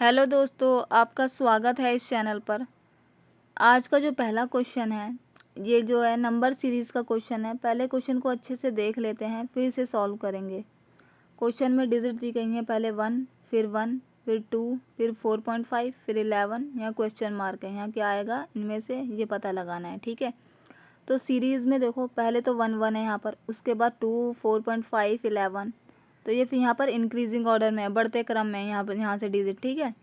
Hello दोस्तों, आपका स्वागत है इस चैनल पर। आज का जो पहला क्वेश्चन है, ये जो है नंबर सीरीज़ का क्वेश्चन है। पहले क्वेश्चन को अच्छे से देख लेते हैं, फिर इसे सॉल्व करेंगे। क्वेश्चन में डिजिट दी गई हैं, पहले 1, फिर 2, फिर 4.5, फिर 11। यहाँ क्वेश्चन मार्क है, यहाँ क्या आएगा इनमें से ये पता लगाना है। ठीक है, तो सीरीज़ में देखो पहले तो 1 1 है यहाँ पर, उसके बाद 2, 4.5, 11। तो ये फिर यहाँ पर इंक्रीजिंग ऑर्डर में है, बढ़ते क्रम में यहाँ से डिजिट। ठीक है,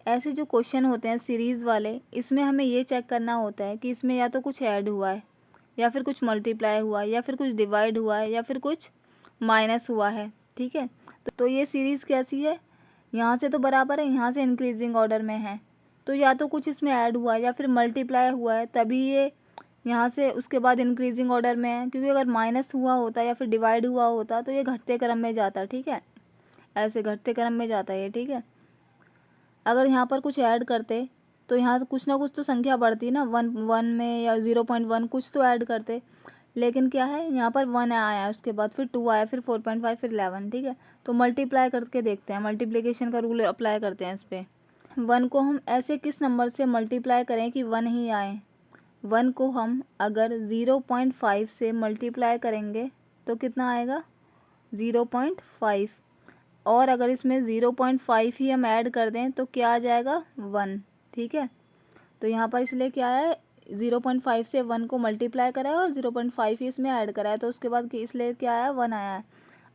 ऐसे जो क्वेश्चन होते हैं सीरीज़ वाले, इसमें हमें ये चेक करना होता है कि इसमें या तो कुछ ऐड हुआ है, या फिर कुछ मल्टीप्लाई हुआ है, या फिर कुछ डिवाइड हुआ है, या फिर कुछ माइनस हुआ है। ठीक है, तो ये सीरीज़ कैसी है, यहाँ से तो बराबर है, यहाँ से इंक्रीजिंग ऑर्डर में है, तो या तो कुछ इसमें ऐड हुआ है या फिर मल्टीप्लाई हुआ है, तभी ये यहाँ से उसके बाद इंक्रीजिंग ऑर्डर में है। क्योंकि अगर माइनस हुआ होता या फिर डिवाइड हुआ होता तो ये घटते क्रम में जाता। ठीक है, ऐसे घटते क्रम में जाता है ये। ठीक है, अगर यहाँ पर कुछ ऐड करते तो यहाँ तो कुछ ना कुछ तो संख्या बढ़ती ना, 1 1 में या 0.1 कुछ तो ऐड करते। लेकिन क्या है, यहाँ पर 1 आया, उसके बाद फिर 2 आया, फिर 4.5, फिर 11। ठीक है, तो मल्टीप्लाई करके देखते हैं, मल्टीप्लिकेशन का रूल अप्लाई करते हैं इस पर। 1 को हम ऐसे किस नंबर से मल्टीप्लाई करें कि 1 ही आए। 1 को हम अगर 0.5 से मल्टीप्लाई करेंगे तो कितना आएगा, 0.5। और अगर इसमें 0.5 ही हम ऐड कर दें तो क्या आ जाएगा, 1। ठीक है, तो यहाँ पर इसलिए क्या है, 0.5 से 1 को मल्टीप्लाई करा है और 0.5 ही इसमें ऐड करा है, तो उसके बाद इसलिए क्या आया, 1 आया है।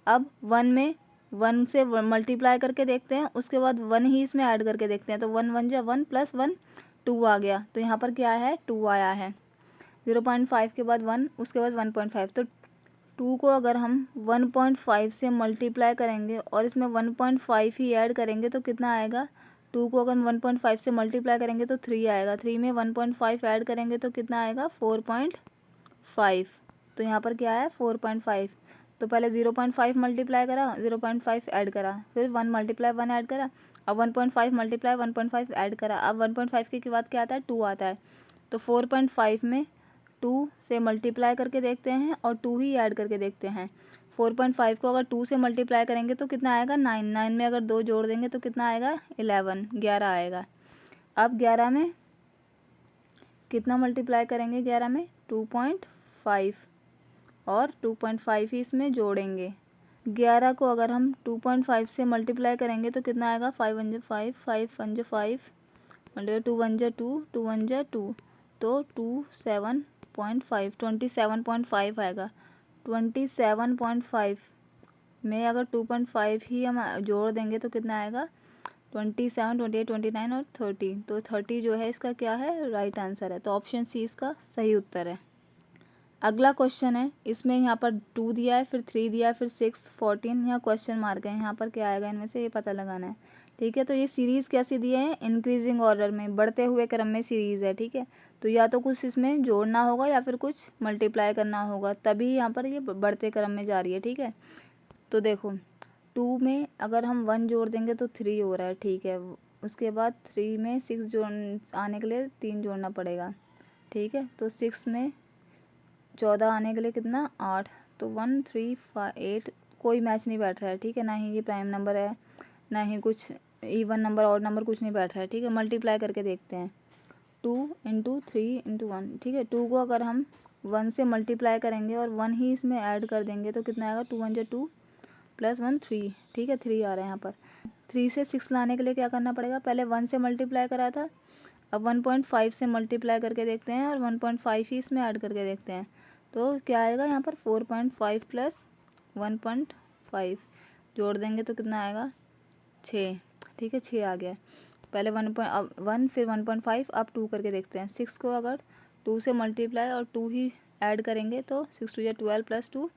अब 1 में 1 से मल्टीप्लाई करके देखते हैं, उसके बाद 1 ही इसमें ऐड करके देखते हैं, तो 1 1 जा 1 + 1 2 आ गया। तो यहाँ पर क्या है, 2 आया है। 0.5 के बाद 1, उसके बाद 1.5, तो 2 को अगर हम 1.5 से मल्टीप्लाई करेंगे और इसमें 1.5 ही ऐड करेंगे तो कितना आएगा। 2 को अगर 1.5 से मल्टीप्लाई करेंगे तो 3 आएगा। 3 में 1.5 ऐड करेंगे तो कितना आएगा, 4.5। तो यहाँ पर क्या है, 4.5। तो पहले 0.5 मल्टीप्लाई करा, 0.5 ऐड करा, फिर 1 मल्टीप्लाई 1 ऐड करा, अब 1.5 मल्टीप्लाई 1.5 ऐड करा, अब 1.5 के बाद क्या आता है, 2 आता है। तो 4.5 में 2 से मल्टीप्लाई करके देखते हैं और 2 ही ऐड करके देखते हैं। 4.5 को अगर 2 से मल्टीप्लाई करेंगे तो कितना आएगा, 9। 9 में अगर 2 जोड़ देंगे तो कितना आएगा, 11, 11 आएगा। अब 11 में कितना मल्टीप्लाई करेंगे, 11 में 2.5 और 2.5 ही इसमें जोड़ेंगे। 11 को अगर हम 2.5 से मल्टीप्लाई करेंगे तो कितना आएगा, 5 1 5, 5 1 5, 2 1 2, 2 1 2, तो 27.5 आएगा। 27.5 में अगर 2.5 ही हम जोड़ देंगे तो कितना आएगा, 27, 28, 29 और 30। तो 30 जो है इसका क्या है, राइट आंसर है। तो ऑप्शन सी इसका सही उत्तर है। अगला क्वेश्चन है, इसमें यहाँ पर 2 दिया है, फिर 3 दिया है, फिर 6, 14, यहाँ क्वेश्चन मार्क है। यहाँ पर क्या आएगा इनमें से, ये पता लगाना है। ठीक है, तो ये सीरीज़ कैसी दी है, इंक्रीजिंग ऑर्डर में, बढ़ते हुए क्रम में सीरीज़ है। ठीक है, तो या तो कुछ इसमें जोड़ना होगा या फिर कुछ मल्टीप्लाई करना होगा, तभी यहाँ पर ये बढ़ते क्रम में जा रही है। ठीक है, तो देखो 2 में अगर हम 1 जोड़ देंगे तो 3 हो रहा है। ठीक है, उसके बाद 3 में 6 जोड़ आने के लिए 3 जोड़ना पड़ेगा। ठीक है, तो 6 में 14 आने के लिए कितना, 8। तो 1 3 5 8 कोई मैच नहीं बैठ रहा है। ठीक है, ना ही ये प्राइम नंबर है, ना ही कुछ इवन नंबर और नंबर कुछ नहीं बैठ रहा है। ठीक है, मल्टीप्लाई करके देखते हैं, 2 × 3 × 1। ठीक है, 2 को अगर हम 1 से मल्टीप्लाई करेंगे और 1 ही इसमें ऐड कर देंगे तो कितना आएगा, 2 1 2 + 1 3। ठीक है, 3 आ रहा है यहाँ पर। 3 से 6 लाने के लिए क्या करना पड़ेगा, पहले 1 से मल्टीप्लाई करा था, अब 1.5 से मल्टीप्लाई करके देखते हैं और 1.5 ही इसमें ऐड करके देखते हैं, तो क्या आएगा यहाँ पर, 4.5 + 1.5 जोड़ देंगे तो कितना आएगा, 6। ठीक है, 6 आ गया। पहले 1 फिर 1.5, अब 2 करके देखते हैं। 6 को अगर 2 से मल्टीप्लाई और 2 ही ऐड करेंगे तो 6 2 12 + 2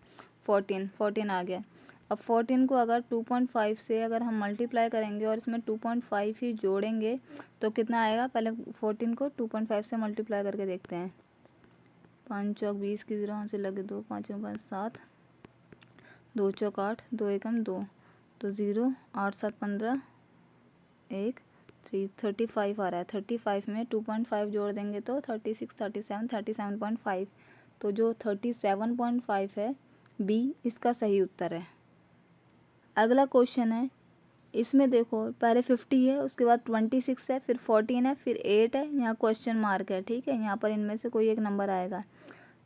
14, 14 आ गया। अब 14 को अगर 2.5 से अगर हम मल्टीप्लाई करेंगे और इसमें 2.5 ही जोड़ेंगे तो कितना आएगा, पहले 14 को 2.5 से मल्टीप्लाई करके देखते हैं। 5 चौक 20 की 0 यहाँ से लगे 2, 5 5 7, 2 चौक 8, 2 एकम 2, तो 0 8 7 15 1 3, 35 आ रहा है। 35 में 2.5 जोड़ देंगे तो 36 37 37.5, तो जो 37.5 है, बी इसका सही उत्तर है। अगला क्वेश्चन है, इसमें देखो पहले 50 है, उसके बाद 26 है, फिर 14 है, फिर 8 है, यहाँ क्वेश्चन मार्क है, ठीक है। यहाँ पर इनमें से कोई एक नंबर आएगा।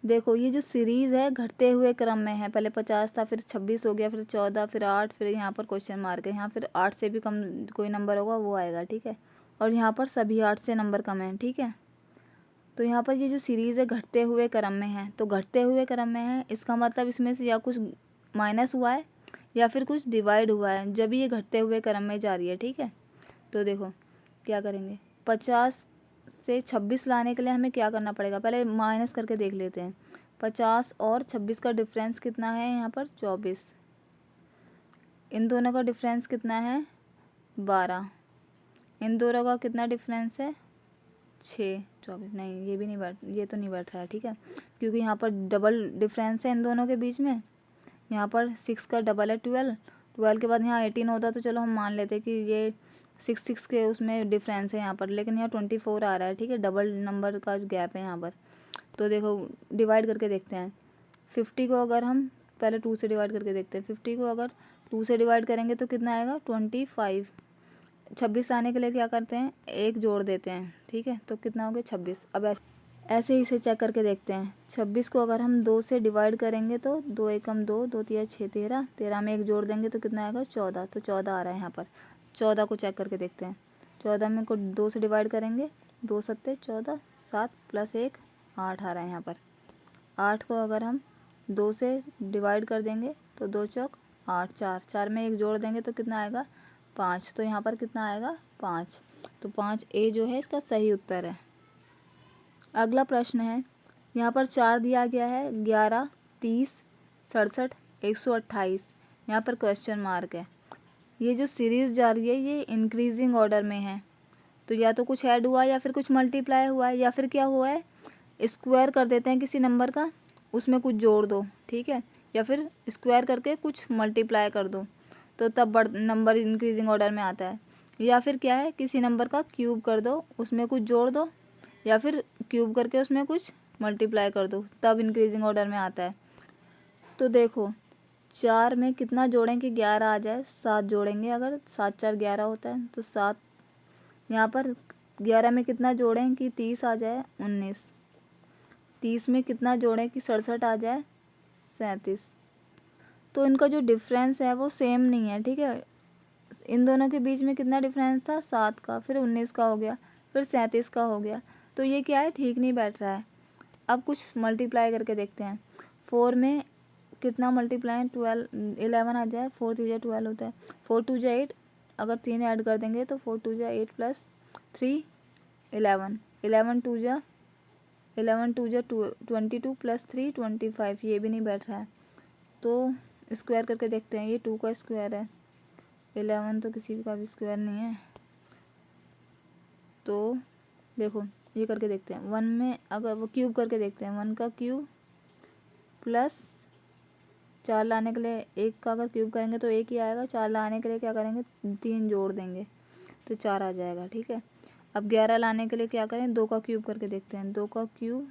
देखो ये जो सीरीज़ है घटते हुए क्रम में है, पहले 50 था, फिर 26 हो गया, फिर 14, फिर 8, फिर यहाँ पर क्वेश्चन मार्क है, यहाँ फिर 8 से भी कम कोई नंबर होगा वो आएगा, ठीक है। और यहाँ पर सभी 8 से नंबर कम है, ठीक है। तो यहाँ पर ये जो सीरीज़ है घटते हुए क्रम में है, तो घटते हुए क्रम में है इसका मतलब इसमें से या कुछ माइनस हुआ है या फिर कुछ डिवाइड हुआ है, जब ये घटते हुए क्रम में जा रही है, ठीक है। तो देखो क्या करेंगे, 50 से 26 लाने के लिए हमें क्या करना पड़ेगा, पहले माइनस करके देख लेते हैं। 50 और 26 का डिफरेंस कितना है, यहाँ पर 24। इन दोनों का डिफरेंस कितना है, 12। इन दोनों का कितना डिफरेंस है, 6। 24 नहीं, ये भी नहीं बैठ, ये तो नहीं बैठ रहा है, ठीक है, क्योंकि यहाँ पर डबल डिफरेंस है इन दोनों के बीच में। यहाँ पर 6 का डबल है 12, 12 के बाद यहाँ 18 होता तो चलो हम मान लेते कि ये 6 के उसमें डिफरेंस है यहाँ पर, लेकिन यहाँ 24 आ रहा है, ठीक है, डबल नंबर का गैप है यहाँ पर। तो देखो डिवाइड करके देखते हैं। 50 को अगर हम पहले 2 से डिवाइड करके देखते हैं, 50 को अगर 2 से डिवाइड करेंगे तो कितना आएगा, 25। 26 लाने के लिए क्या करते हैं, एक जोड़ देते हैं, ठीक है, तो कितना हो गया 26। अब ऐसे ही इसे चेक करके देखते हैं। 26 को अगर हम 2 से डिवाइड करेंगे तो 2 एकम 2, 2 तिया 6, 13, 13 में एक जोड़ देंगे तो कितना आएगा, 14। तो 14 आ रहा है यहाँ पर। 14 को चेक करके देखते हैं। 14 में को 2 से डिवाइड करेंगे, 2 सत्ते 14, 7 प्लस 1 8 आ रहा है यहाँ पर। 8 को अगर हम 2 से डिवाइड कर देंगे तो 2 चौक 8, 4, 4 में एक जोड़ देंगे तो कितना आएगा, 5। तो यहाँ पर कितना आएगा, 5। तो 5 ए जो है इसका सही उत्तर है। अगला प्रश्न है, यहाँ पर 4 दिया गया है, 11, 30, 67, 128। यहाँ पर क्वेश्चन मार्क है। ये जो सीरीज़ जा रही है ये इंक्रीजिंग ऑर्डर में है, तो या तो कुछ ऐड हुआ या फिर कुछ मल्टीप्लाई हुआ है, या फिर क्या हुआ है, स्क्वायर कर देते हैं किसी नंबर का, उसमें कुछ जोड़ दो, ठीक है, या फिर स्क्वायर करके कुछ मल्टीप्लाई कर दो, तो तब नंबर इंक्रीजिंग ऑर्डर में आता है। या फिर क्या है, किसी नंबर का क्यूब कर दो, उसमें कुछ जोड़ दो, या फिर क्यूब करके उसमें कुछ मल्टीप्लाई कर दो, तब इंक्रीजिंग ऑर्डर में आता है। तो देखो 4 में कितना जोड़ें कि 11 आ जाए, 7 जोड़ेंगे, अगर 7 4 11 होता है तो 7। यहाँ पर 11 में कितना जोड़ें कि 30 आ जाए, 19। 30 में कितना जोड़ें कि 67 आ जाए, 37। तो इनका जो डिफरेंस है वो सेम नहीं है, ठीक है। इन दोनों के बीच में कितना डिफरेंस था, 7 का, फिर 19 का हो गया, फिर 37 का हो गया, तो ये क्या है, ठीक नहीं बैठ रहा है। अब कुछ मल्टीप्लाई करके देखते हैं। 4 में कितना मल्टीप्लाई, 11 आ जाए, 4 3 12 होता है, 4 2 8, अगर 3 ऐड कर देंगे तो 4 2 8 प्लस 3 11, 11 2 22 प्लस 3 25, ये भी नहीं बैठ रहा है। तो स्क्वायर करके देखते हैं, ये 2 का स्क्वायर है, 11 तो किसी भी का भी स्क्वायर नहीं है। तो देखो ये करके देखते हैं। 1 में अगर वो क्यूब करके देखते हैं, 1 का क्यूब प्लस 4 लाने के लिए 1 का अगर क्यूब करेंगे तो 1 ही आएगा, 4 लाने के लिए क्या करेंगे, 3 जोड़ देंगे तो 4 आ जाएगा, ठीक है। अब 11 लाने के लिए क्या करें, 2 का क्यूब करके देखते हैं, 2 का क्यूब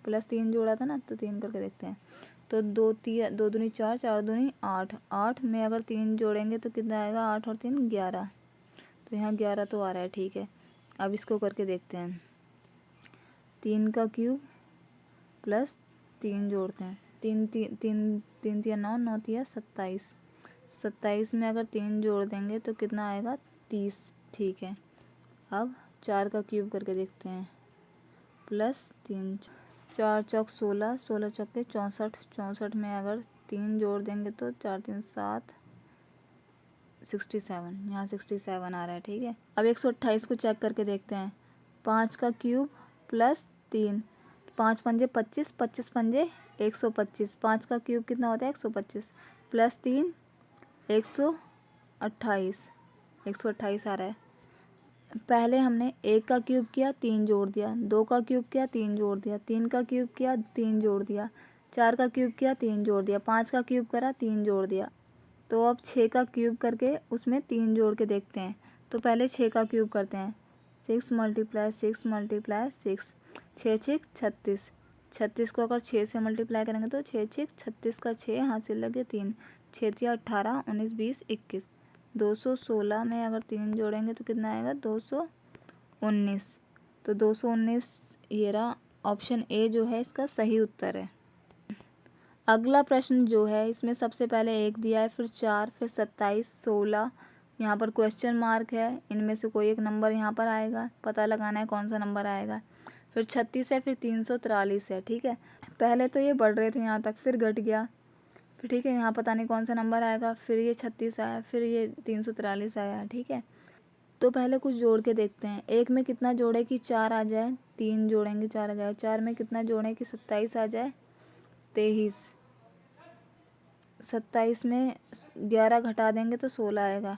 प्लस 3 जोड़ा था ना, तो 3 करके देखते हैं। तो 2 दूनी 4, 4 दूनी 8, 8 में अगर 3 जोड़ेंगे तो कितना आएगा, 8 और 3 11, तो यहाँ 11 तो आ रहा है, ठीक है। अब इसको करके देखते हैं, 3 का क्यूब प्लस 3 जोड़ते हैं, 3 3 3 3 तिया 9, 9 तिया 27, 27 में अगर 3 जोड़ देंगे तो कितना आएगा, 30, ठीक है। अब 4 का क्यूब करके देखते हैं, प्लस 3, 4 चौक 16, 16 चौके 64, 64 में अगर 3 जोड़ देंगे तो 4 3 7, 67, यहाँ 67 आ रहा है, ठीक है। अब 128 को चेक करके देखते हैं। 5 का क्यूब प्लस 3, 5 पंजे 25, 25 पंजे 125, 5 का क्यूब कितना होता है, 125 प्लस 3 128, 128 आ रहा है। पहले हमने 1 का क्यूब किया, 3 जोड़ दिया, 2 का क्यूब किया, 3 जोड़ दिया, 3 का क्यूब किया, 3 जोड़ दिया, 4 का क्यूब किया, 3 जोड़ दिया, 5 का क्यूब करा, 3 जोड़ दिया। तो अब 6 का क्यूब करके उसमें 3 जोड़ के देखते हैं। तो पहले 6 का क्यूब करते हैं, 6 मल्टीप्लाई 6 मल्टीप्लाई 6, 6 6 36, 36 को अगर 6 से मल्टीप्लाई करेंगे तो 6 6 36 का 6 यहाँ से लगे 3, 6 3 18, 19 20 21, 216 में अगर 3 जोड़ेंगे तो कितना आएगा 219। तो 219 ये रहा, ऑप्शन ए जो है इसका सही उत्तर है। अगला प्रश्न जो है इसमें सबसे पहले 1 दिया है, फिर 4, फिर 27, 16, यहाँ पर क्वेश्चन मार्क है, इनमें से कोई एक नंबर यहाँ पर आएगा, पता लगाना है कौन सा नंबर आएगा। फिर 36 है, फिर 343 है। ठीक है, पहले तो ये बढ़ रहे थे यहाँ तक, फिर घट गया, फिर ठीक है यहाँ पता नहीं कौन सा नंबर आएगा, फिर ये 36 आया, फिर ये 343 आया। ठीक है, तो पहले कुछ जोड़ के देखते हैं। 1 में कितना जोड़े कि 4 आ जाए, 3 जोड़ेंगे 4 आ जाए। 4 में कितना जोड़ें कि 27 आ जाए, 23। 27 में 11 घटा देंगे तो 16 आएगा।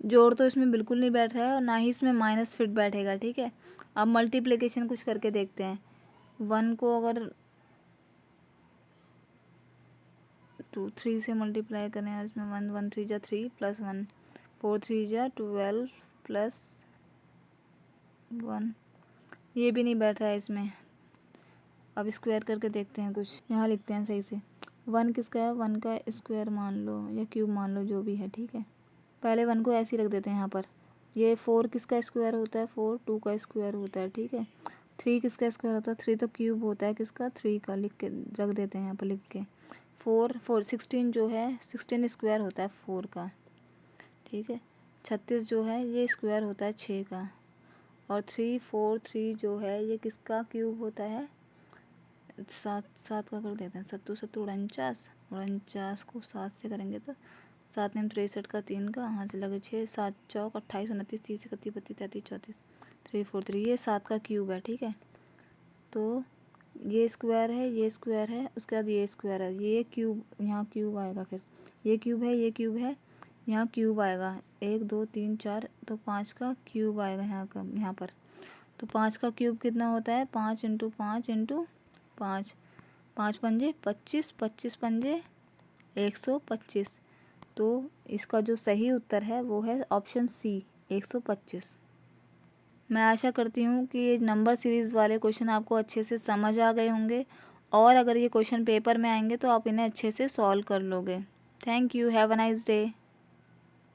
जोड़ तो इसमें बिल्कुल नहीं बैठ रहा है और ना ही इसमें माइनस फिट बैठेगा। ठीक है, अब मल्टीप्लिकेशन कुछ करके देखते हैं। 1 को अगर 3 से मल्टीप्लाई करें और इसमें 1 1 3 जा 3 प्लस 1 4 3 जा 12 प्लस 1, ये भी नहीं बैठ रहा है इसमें। अब स्क्वायर करके देखते हैं, कुछ यहाँ लिखते हैं सही से। 1 किसका है, 1 का स्क्वायर मान लो या क्यूब मान लो, जो भी है। ठीक है, पहले 1 को ऐसे ही रख देते हैं यहाँ पर। ये 4 किसका स्क्वायर होता है, 4 2 का स्क्वायर होता है। ठीक है, 3 किसका स्क्वायर होता है, 3 तो क्यूब होता है किसका, 3 का। लिख के रख देते हैं यहाँ पर लिख के। 16 जो है 16 स्क्वायर होता है 4 का। ठीक है, 36 जो है ये स्क्वायर होता है 6 का। और 343 जो है ये किसका क्यूब होता है, 7 का कर देते हैं। 7 7 49, 49 को 7 से करेंगे तो 7 में 63 का 3 का, यहाँ से लगे 6, 7 चौक 28 29 30 31 32 33 34 343, ये 7 का क्यूब है। ठीक है, तो ये स्क्वायर है, ये स्क्वायर है, उसके बाद ये स्क्वायर है, ये क्यूब, यहाँ क्यूब आएगा। फिर ये क्यूब है, ये क्यूब है, यहाँ क्यूब आएगा। 1 2 3 4, तो 5 का क्यूब आएगा यहाँ का, यहाँ पर। तो 5 का क्यूब कितना होता है, 5 इंटू 5 इंटू 5, 5 पंजे 25, 25 पंजे 125। तो इसका जो सही उत्तर है वो है ऑप्शन सी 125। मैं आशा करती हूँ कि ये नंबर सीरीज़ वाले क्वेश्चन आपको अच्छे से समझ आ गए होंगे, और अगर ये क्वेश्चन पेपर में आएंगे तो आप इन्हें अच्छे से सॉल्व कर लोगे। Thank you, have a nice day.